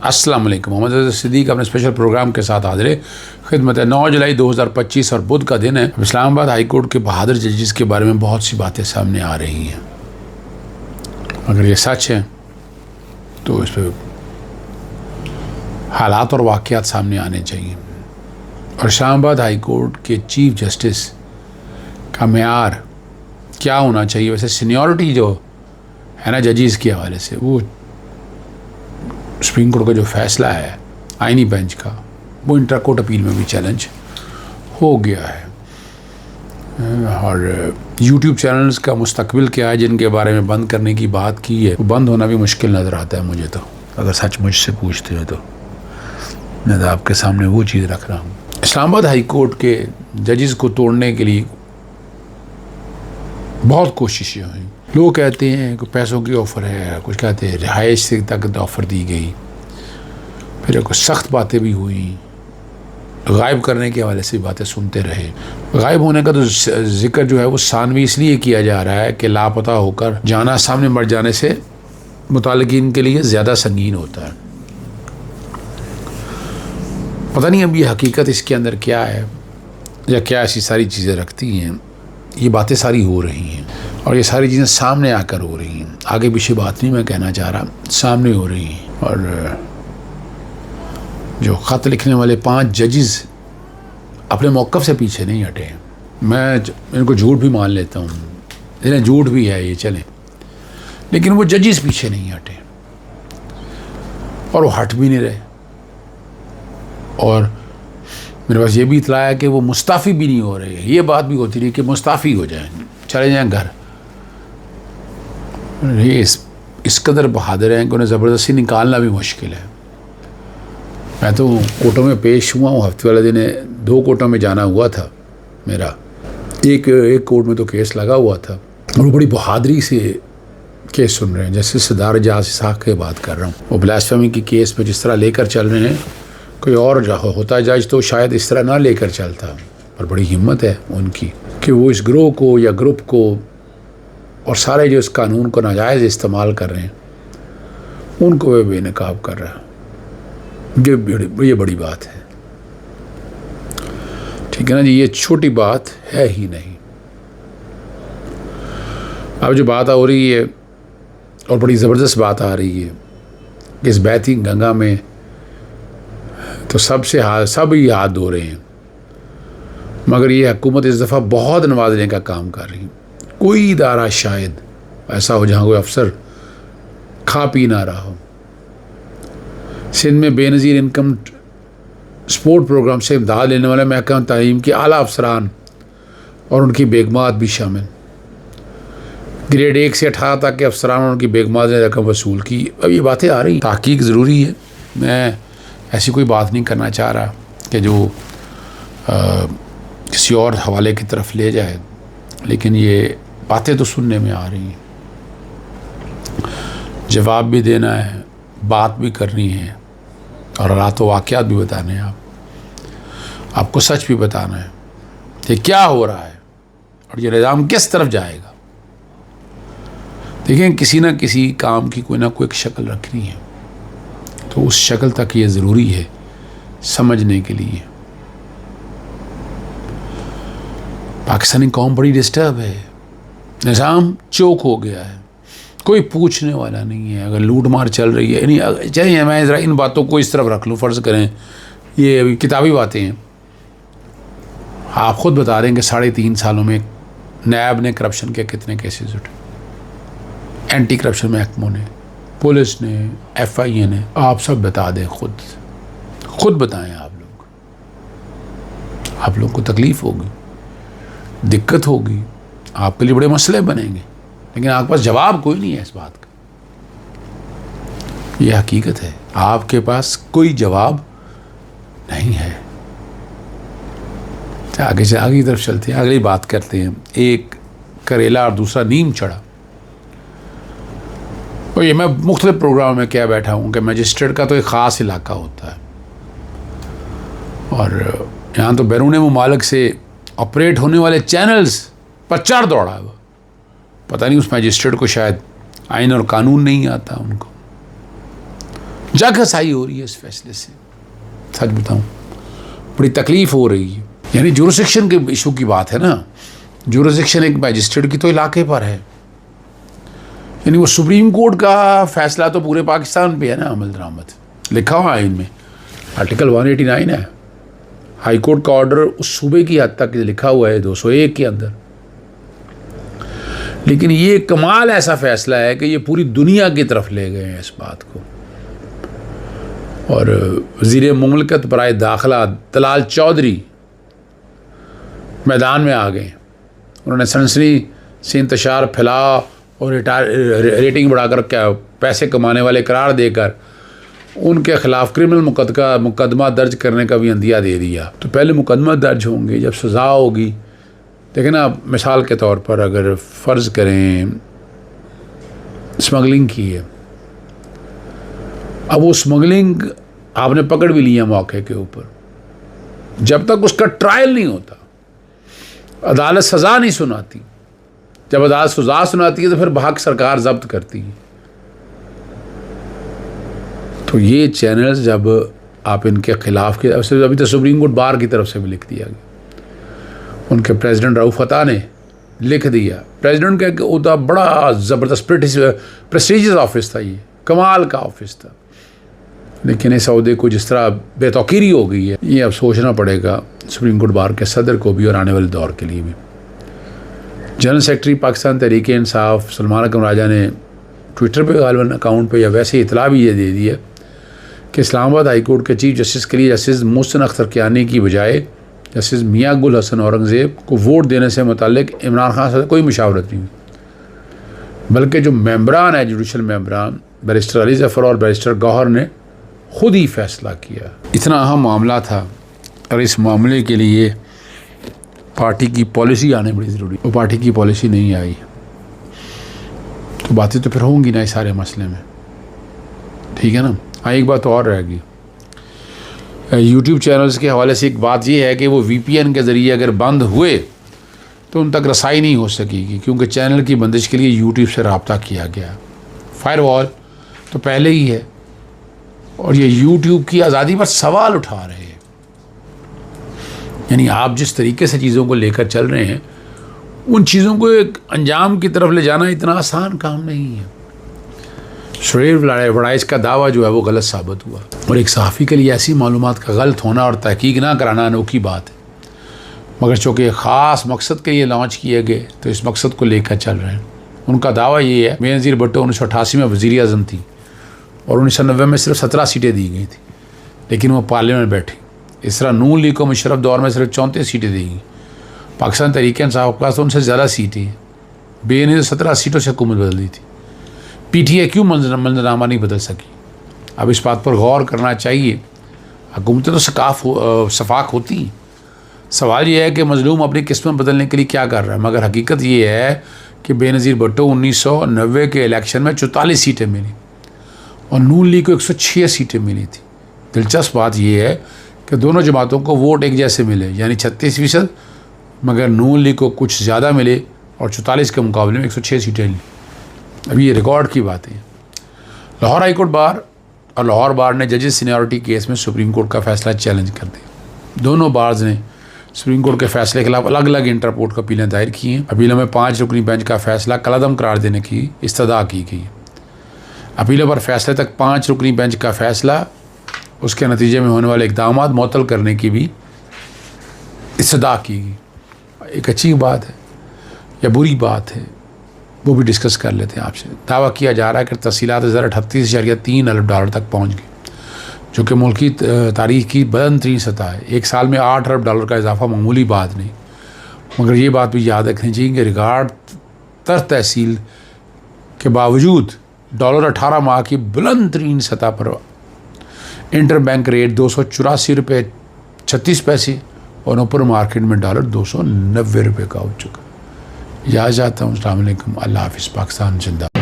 السلام علیکم. محمد رضا صدیق اپنے اسپیشل پروگرام کے ساتھ حاضر خدمت ہے. 9 جولائی 2025 اور بدھ کا دن ہے. اسلام آباد ہائی کورٹ کے بہادر ججز کے بارے میں بہت سی باتیں سامنے آ رہی ہیں. اگر یہ سچ ہے تو اس پہ حالات اور واقعات سامنے آنے چاہیے. اور اسلام آباد ہائی کورٹ کے چیف جسٹس کا معیار کیا ہونا چاہیے؟ ویسے سینیورٹی جو ہے نا ججز کے حوالے سے، وہ سپریم کورٹ کا جو فیصلہ ہے آئینی بینچ کا، وہ انٹر کورٹ اپیل میں بھی چیلنج ہو گیا ہے. اور یوٹیوب چینلز کا مستقبل کیا ہے جن کے بارے میں بند کرنے کی بات کی ہے، وہ بند ہونا بھی مشکل نظر آتا ہے مجھے. تو اگر سچ مجھ سے پوچھتے ہو تو میں تو آپ کے سامنے وہ چیز رکھ رہا ہوں. اسلام آباد ہائی کورٹ کے ججز کو توڑنے کے لیے بہت کوششیں ہوئیں. لوگ کہتے ہیں کہ پیسوں کی آفر ہے، کچھ کہتے ہیں رہائش سے تک آفر دی گئی، پھر کچھ سخت باتیں بھی ہوئیں. غائب کرنے کے حوالے سے باتیں سنتے رہے. غائب ہونے کا تو ذکر جو ہے وہ ثانوی اس لیے کیا جا رہا ہے کہ لاپتہ ہو کر جانا سامنے مر جانے سے متعلقین کے لیے زیادہ سنگین ہوتا ہے. پتہ نہیں اب یہ حقیقت اس کے اندر کیا ہے یا کیا ایسی ساری چیزیں رکھتی ہیں. یہ باتیں ساری ہو رہی ہیں اور یہ ساری چیزیں سامنے آ کر ہو رہی ہیں. آگے پیچھے بات نہیں میں کہنا چاہ رہا، سامنے ہو رہی ہیں. اور جو خط لکھنے والے 5 ججز اپنے موقف سے پیچھے نہیں ہٹے. میں ان کو جھوٹ بھی مان لیتا ہوں، لیکن جھوٹ بھی ہے یہ چلیں، لیکن وہ ججز پیچھے نہیں ہٹے اور وہ ہٹ بھی نہیں رہے. اور میرے پاس یہ بھی اطلاع ہے کہ وہ مستعفی بھی نہیں ہو رہے. یہ بات بھی ہوتی رہی کہ مستعفی ہو جائیں، چلے جائیں گھر. یہ اس قدر بہادر ہیں کہ انہیں زبردستی نکالنا بھی مشکل ہے. میں تو کورٹوں میں پیش ہوا ہوں. ہفتے والے دن 2 کورٹوں میں جانا ہوا تھا میرا. ایک کورٹ میں تو کیس لگا ہوا تھا اور وہ بڑی بہادری سے کیس سن رہے ہیں. جیسے سردار اعجاز اسحاق کی بات کر رہا ہوں. وہ بلاسفیمی کی کیس پہ جس طرح لے کر چل رہے ہیں، کوئی اور ہوتا جج تو شاید اس طرح نہ لے کر چلتا. اور بڑی ہمت ہے ان کی کہ وہ اس گروہ کو یا گروپ کو اور سارے جو اس قانون کو ناجائز استعمال کر رہے ہیں ان کو وہ بے نقاب کر رہا ہے. یہ بڑی بات ہے. ٹھیک ہے نا جی، یہ چھوٹی بات ہے ہی نہیں. اب جو بات ہو رہی ہے اور بڑی زبردست بات آ رہی ہے کہ اس بیتی گنگا میں تو سب ہی ہاتھ دھو رہے ہیں، مگر یہ حکومت اس دفعہ بہت نوازنے کا کام کر رہی ہے. کوئی ادارہ شاید ایسا ہو جہاں کوئی افسر کھا پی نہ رہا ہو. سندھ میں بے نظیر انکم سپورٹ پروگرام سے امداد لینے والے محکمہ تعلیم کے اعلیٰ افسران اور ان کی بیگمات بھی شامل. گریڈ 1 سے 18 تک کے افسران اور ان کی بیگمات نے رقم وصول کی. اب یہ باتیں آ رہی ہیں. تحقیق ضروری ہے. میں ایسی کوئی بات نہیں کرنا چاہ رہا کہ جو کسی اور حوالے کی طرف لے جائے، لیکن یہ باتیں تو سننے میں آ رہی ہیں. جواب بھی دینا ہے، بات بھی کرنی ہے اور حالات و واقعات بھی بتانے ہیں. آپ کو سچ بھی بتانا ہے کہ کیا ہو رہا ہے اور یہ نظام کس طرف جائے گا. دیکھیں، کسی نہ کسی کام کی کوئی نہ کوئی ایک شکل رکھنی ہے، تو اس شکل تک یہ ضروری ہے سمجھنے کے لیے. پاکستانی قوم بڑی ڈسٹرب ہے. نظام چوک ہو گیا ہے، کوئی پوچھنے والا نہیں ہے. اگر لوٹ مار چل رہی ہے، چلیے میں ذرا ان باتوں کو اس طرف رکھ لوں. فرض کریں یہ ابھی کتابی باتیں ہیں. آپ خود بتا رہے ہیں کہ 3.5 سالوں میں نیب نے کرپشن کے کتنے کیسز اٹھے، اینٹی کرپشن محکموں نے، پولیس نے، FIA نے. آپ سب بتا دیں، خود بتائیں. آپ لوگ کو تکلیف ہوگی، دقت ہوگی، آپ کے لیے بڑے مسئلے بنیں گے، لیکن آپ کے پاس جواب کوئی نہیں ہے اس بات کا. یہ حقیقت ہے، آپ کے پاس کوئی جواب نہیں ہے. آگے سے آگے کی طرف چلتے ہیں، اگلی بات کرتے ہیں. ایک کریلا اور دوسرا نیم چڑھا. اور یہ میں مختلف پروگرام میں کیا بیٹھا ہوں کہ مجسٹریٹ کا تو ایک خاص علاقہ ہوتا ہے، اور یہاں تو بیرون ممالک سے آپریٹ ہونے والے چینلز پر چڑھ دوڑا ہے. وہ پتہ نہیں اس مجسٹریٹ کو شاید آئین اور قانون نہیں آتا ان کو. جگ ہنسائی ہو رہی ہے اس فیصلے سے. سچ بتاؤں بڑی تکلیف ہو رہی ہے. یعنی جورسڈکشن کے ایشو کی بات ہے نا. جورسڈکشن ایک میجسٹریٹ کی تو علاقے پر ہے. یعنی وہ سپریم کورٹ کا فیصلہ تو پورے پاکستان پہ ہے نا عمل درآمد. لکھا ہوا ہے ان میں آرٹیکل 189 ہے. ہائی کورٹ کا آرڈر اس صوبے کی حد تک لکھا ہوا ہے 201 کے اندر. لیکن یہ کمال ایسا فیصلہ ہے کہ یہ پوری دنیا کی طرف لے گئے ہیں اس بات کو. اور وزیر مملکت برائے داخلہ طلال چودھری میدان میں آ گئے. انہوں نے سنسنی سے انتشار پھیلا اور ریٹنگ بڑھا کر کیا پیسے کمانے والے قرار دے کر ان کے خلاف کرمنل مقدمہ درج کرنے کا بھی عندیہ دے دیا. تو پہلے مقدمہ درج ہوں گے جب سزا ہوگی. دیکھیں نا مثال کے طور پر اگر فرض کریں اسمگلنگ کی ہے, اب وہ اسمگلنگ آپ نے پکڑ بھی لیا موقع کے اوپر, جب تک اس کا ٹرائل نہیں ہوتا عدالت سزا نہیں سناتی. جب عدالت سزا سناتی ہے تو پھر بحق سرکار ضبط کرتی ہے. تو یہ چینلز جب آپ ان کے خلاف کے ابھی تو سپریم کورٹ بار کی طرف سے بھی لکھ دیا گیا. ان کے پریزیڈنٹ رؤف عطا نے لکھ دیا. پریزیڈنٹ کا عہدہ بڑا زبردست پریسٹیجیس آفس تھا, یہ کمال کا آفس تھا. لیکن اس عہدے کو جس طرح بے توقیری ہو گئی ہے, یہ اب سوچنا پڑے گا سپریم کورٹ بار کے صدر کو بھی اور آنے والے دور کے لیے بھی. جنرل سیکرٹری پاکستان تحریک انصاف سلمان اکرم راجہ نے ٹویٹر پہ غالباً اکاؤنٹ پہ یا ویسے اطلاع بھی یہ دے دی ہے کہ اسلام آباد ہائی کورٹ کے چیف جسٹس کے لیے جسٹس محسن اختر کیانی کی بجائے جسٹس میاں گل حسن اورنگزیب کو ووٹ دینے سے متعلق عمران خان سے کوئی مشاورت نہیں ہوئی, بلکہ جو ممبران ہیں جوڈیشل ممبران بیرسٹر علی ظفر اور بیرسٹر گوہر نے خود ہی فیصلہ کیا. اتنا اہم معاملہ تھا اور اس معاملے کے لیے پارٹی کی پالیسی آنے بڑی ضروری. وہ پارٹی کی پالیسی نہیں آئی تو باتیں تو پھر ہوں گی نا اس سارے مسئلے میں. ٹھیک ہے نا. ہاں ایک بات اور رہ گئی, یوٹیوب چینلز کے حوالے سے ایک بات یہ ہے کہ وہ وی پی این کے ذریعے اگر بند ہوئے تو ان تک رسائی نہیں ہو سکے گی, کیونکہ چینل کی بندش کے لیے یوٹیوب سے رابطہ کیا گیا. فائر وال تو پہلے ہی ہے اور یہ یوٹیوب کی آزادی پر سوال اٹھا رہے ہیں. یعنی آپ جس طریقے سے چیزوں کو لے کر چل رہے ہیں ان چیزوں کو ایک انجام کی طرف لے جانا اتنا آسان کام نہیں ہے. شعیب وڑائچ کا دعویٰ جو ہے وہ غلط ثابت ہوا, اور ایک صحافی کے لیے ایسی معلومات کا غلط ہونا اور تحقیق نہ کرانا انوکھی بات ہے. مگر چونکہ خاص مقصد کے لیے لانچ کیے گئے تو اس مقصد کو لے کر چل رہے ہیں. ان کا دعویٰ یہ ہے بے نظیر بھٹو 1988 میں وزیر اعظم تھی اور 1990 میں صرف 17 سیٹیں دی گئی تھیں, لیکن وہ پارلیمنٹ بیٹھی. اس طرح نون لیگ کو مشرف دور میں صرف 34 سیٹیں دی گئیں. پاکستان تحریک انصاف کے پاس تو ان سے زیادہ سیٹیں ہیں. بے نظیر 17 سیٹوں سے حکومت بدل دی تھی. پی ٹی اے کیوں منظرنامہ نہیں بدل سکی؟ اب اس بات پر غور کرنا چاہیے. حکومتیں تو شفاق ہوتی ہیں. سوال یہ ہے کہ مظلوم اپنی قسمت بدلنے کے لیے کیا کر رہا ہے. مگر حقیقت یہ ہے کہ بے نظیر بھٹو 1990 کے الیکشن میں 44 سیٹیں ملی اور نون لیگ کو 106 سیٹیں ملی تھی. دلچسپ بات یہ ہے کہ دونوں جماعتوں کو ووٹ ایک جیسے ملے, یعنی 36%, مگر نون لیگ کو کچھ زیادہ ملے اور 44 کے مقابلے میں 106 سیٹیں لی. اب یہ ریکارڈ کی بات ہے. لاہور ہائی کورٹ بار اور لاہور بار نے ججز سینیورٹی کیس میں سپریم کورٹ کا فیصلہ چیلنج کر دیا. دونوں بارز نے سپریم کورٹ کے فیصلے کے خلاف الگ الگ انٹرپورٹ اپیلیں دائر کی ہیں. اپیلوں میں 5 رکنی بینچ کا فیصلہ کالعدم قرار دینے کی استدعا کی گئی. اپیلوں پر فیصلے تک 5 رکنی بینچ کا فیصلہ, اس کے نتیجے میں ہونے والے اقدامات معطل کرنے کی بھی استدعا کی گئی. ایک اچھی بات ہے یا بری بات ہے وہ بھی ڈسکس کر لیتے ہیں آپ سے. دعویٰ کیا جا رہا ہے کہ تفصیلات 38.3 ارب ڈالر تک پہنچ گئی, جو کہ ملکی تاریخ کی بلند ترین سطح ہے. ایک سال میں 8 ارب ڈالر کا اضافہ معمولی بات نہیں. مگر یہ بات بھی یاد رکھنی چاہیے کہ ریکارڈ تحصیل کے باوجود ڈالر 18 ماہ کی بلند ترین سطح پر انٹر بینک ریٹ 284 روپے 36 پیسے اور اوپر مارکیٹ میں ڈالر 290 روپے کا ہو چکا. یاد جاتا ہوں. السلام علیکم. اللہ حافظ. پاکستان زندہ.